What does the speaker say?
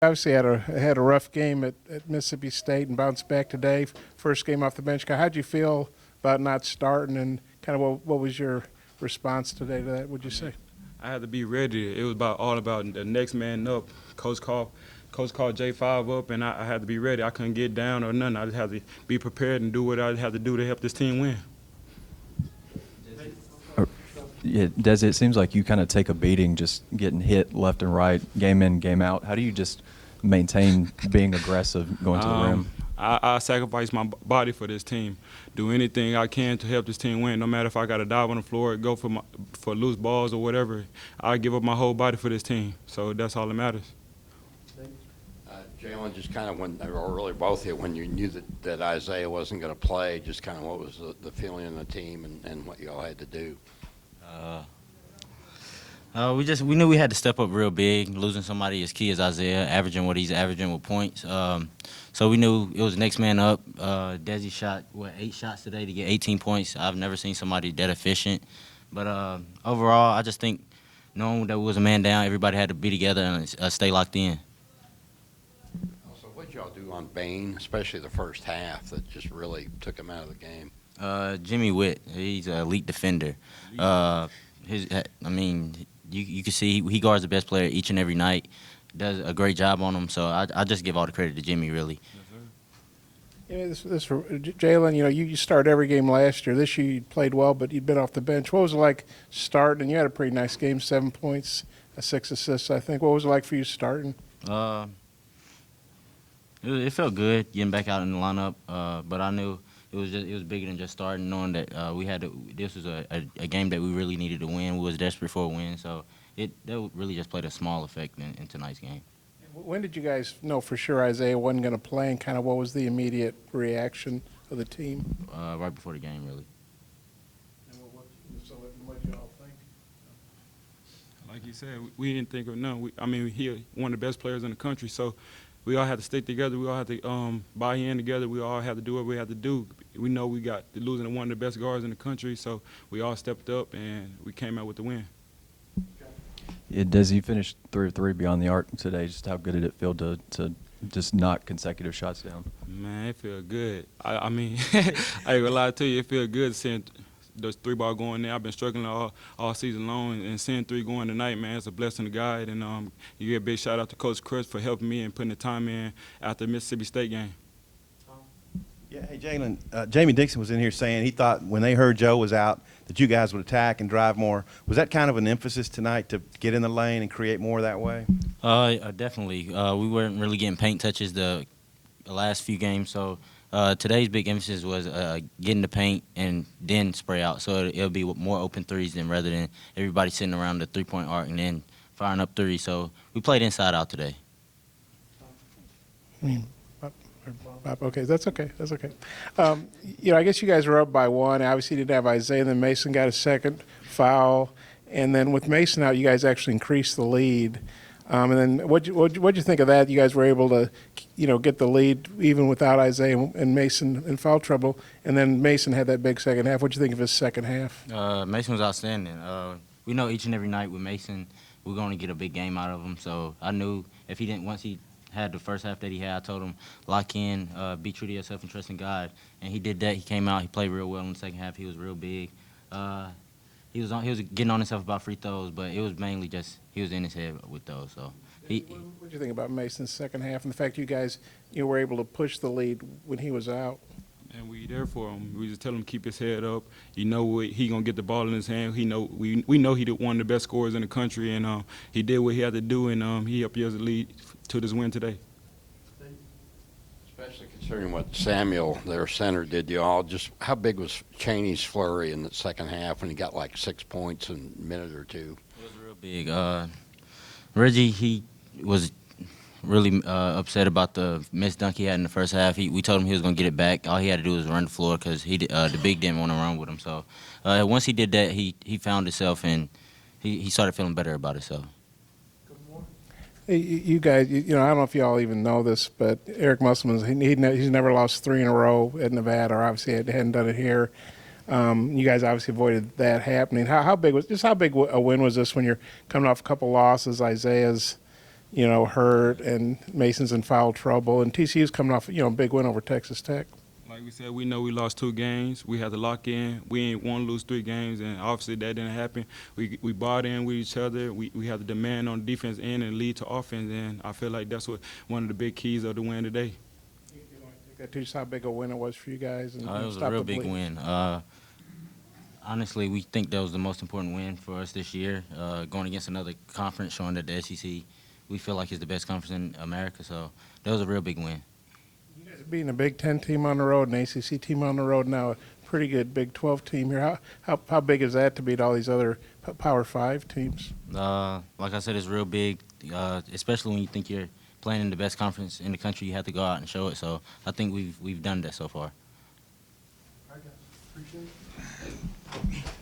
Obviously had a rough game at Mississippi State and bounced back today. First game off the bench. How'd you feel about not starting, and kind of what was your response today to that? Would you say? I had to be ready. It was all about the next man up. Coach called J5 up, and I had to be ready. I couldn't get down or nothing. I just had to be prepared and do what I had to do to help this team win. Yeah, Desi, it seems like you kind of take a beating just getting hit left and right, game in, game out. How do you just maintain being aggressive going to the rim? I sacrifice my body for this team. Do anything I can to help this team win. No matter if I got to dive on the floor, go for loose balls or whatever. I give up my whole body for this team. So that's all that matters. Jalen, just kind of or really both of you, when you knew that Isaiah wasn't going to play, just kind of what was the feeling in the team and what you all had to do? We knew we had to step up real big, losing somebody as key as Isaiah, averaging what he's averaging with points. So we knew it was next man up. Desi shot 8 shots today to get 18 points. I've never seen somebody that efficient. But overall, I just think knowing that we was a man down, everybody had to be together and stay locked in. So what y'all do on Bain, especially the first half, that just really took him out of the game? Jimmy Witt, he's an elite defender. You can see he guards the best player each and every night. Does a great job on them. So I just give all the credit to Jimmy, really. Yeah, Jalen, you started every game last year. This year you played well, but you'd been off the bench. What was it like starting? And you had a pretty nice game, 7 points, 6 assists, I think. What was it like for you starting? It felt good getting back out in the lineup, but I knew it was bigger than just starting, knowing that this was a game that we really needed to win. We was desperate for a win, so that really just played a small effect in tonight's game. When did you guys know for sure Isaiah wasn't going to play, and kind of what was the immediate reaction of the team? Right before the game, really. So what did you all think? Like you said, we didn't think of none. He one of the best players in the country, so we all had to stick together. We all had to buy in together. We all had to do what we had to do. We know we got losing to one of the best guards in the country, so we all stepped up and we came out with the win. Yeah, Desi, you finished 3 of 3 beyond the arc today. Just how good did it feel to just knock consecutive shots down? Man, it feel good. I ain't gonna lie to you, it feel good seeing those 3 ball going there. I've been struggling all season long, and seeing 3 going tonight, man, it's a blessing to God. And you get a big shout out to Coach Chris for helping me and putting the time in after the Mississippi State game. Yeah, hey, Jalen, Jamie Dixon was in here saying he thought when they heard Joe was out that you guys would attack and drive more. Was that kind of an emphasis tonight to get in the lane and create more that way? Definitely. We weren't really getting paint touches the last few games, so today's big emphasis was getting the paint and then spray out. So it'll be more open threes rather than everybody sitting around the three-point arc and then firing up threes. So we played inside out today. Okay, that's okay. That's okay. I guess you guys were up by 1. Obviously, you didn't have Isaiah. Then Mason got a second foul, and then with Mason out, you guys actually increased the lead. And then what'd you think of that? You guys were able to, get the lead even without Isaiah and Mason in foul trouble. And then Mason had that big second half. What'd you think of his second half? Mason was outstanding. We know each and every night with Mason, we're going to get a big game out of him. So I knew if he didn't, once he had the first half that he had, I told him, lock in, be true to yourself and trust in God. And he did that. He came out. He played real well in the second half. He was real big. He was getting on himself about free throws, but it was mainly just he was in his head with those. So what did you think about Mason's second half and the fact you guys were able to push the lead when he was out? And we there for him. We just tell him to keep his head up. He gonna get the ball in his hand. We know he one of the best scorers in the country, and he did what he had to do, and he helped us lead to this win today. Especially considering what Samuel, their center, did to you all. Just how big was Chaney's flurry in the second half when he got like 6 points in a minute or two? It was real big. Reggie, he was really upset about the missed dunk he had in the first half. We told him he was going to get it back. All he had to do was run the floor because the big didn't want to run with him. So once he did that, he found himself and he started feeling better about himself. Hey, you guys, I don't know if you all even know this, but Eric Musselman, he's never lost 3 in a row at Nevada, or obviously hadn't done it here. You guys obviously avoided that happening. How big a win was this when you're coming off a couple losses? Isaiah's hurt, and Mason's in foul trouble, and TCU's coming off, a big win over Texas Tech. Like we said, we know we lost 2 games. We had to lock in. We ain't want to lose 3 games, and obviously that didn't happen. We bought in with each other. We had the demand on the defense end and lead to offense, and I feel like that's one of the big keys of the win today. That just how big a win it was for you guys. And It was a stop real the big bleed. win. Honestly, we think that was the most important win for us this year, going against another conference, showing that the SEC, we feel like is the best conference in America. So that was a real big win. You guys being a Big Ten team on the road, an ACC team on the road, now a pretty good Big 12 team here. How big is that to beat all these other Power 5 teams? Like I said, it's real big, especially when you think you're playing in the best conference in the country. You have to go out and show it. So I think we've done that so far. Appreciate it.